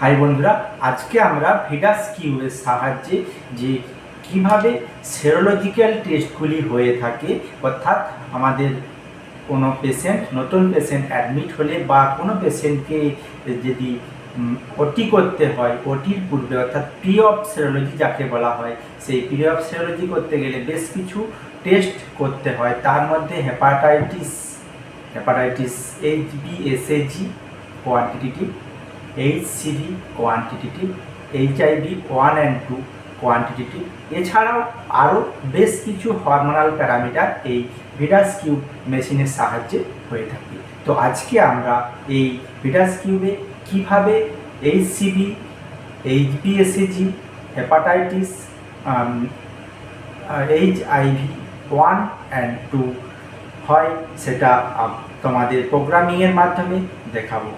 High বন্ধুরা, আজকে আমরা ভিডাস কিউবের সাহায্যে যে কিভাবে সেরোলজিক্যাল টেস্টগুলি হয়ে থাকে, অর্থাৎ আমাদের কোনো পেশেন্ট নতুন পেশেন্ট অ্যাডমিট হলে বা কোনো পেশেন্টকে যদি ওটি করতে হয়, ওটির পূর্বে অর্থাৎ প্রি অফ সেরোলজি যাকে বলা হয়, সেই প্রি অফ সেরোলজি করতে গেলে বেশ কিছু টেস্ট করতে হয়। তার মধ্যে hepatitis HbSAg quantitative, HCV quantitative, HIV 1 and 2 quantitative, এছাড়াও আরও বেশ কিছু হরমোনাল প্যারামিটার এই ভিডাস কিউব মেশিনের সাহায্যে হয়ে থাকে। তো আজকে আমরা এই ভিডাস কিউবে কীভাবে HCV, HbSAg, hepatitis, HIV 1 and 2 হয় সেটা তোমাদের প্রোগ্রামিংয়ের মাধ্যমে দেখাবো।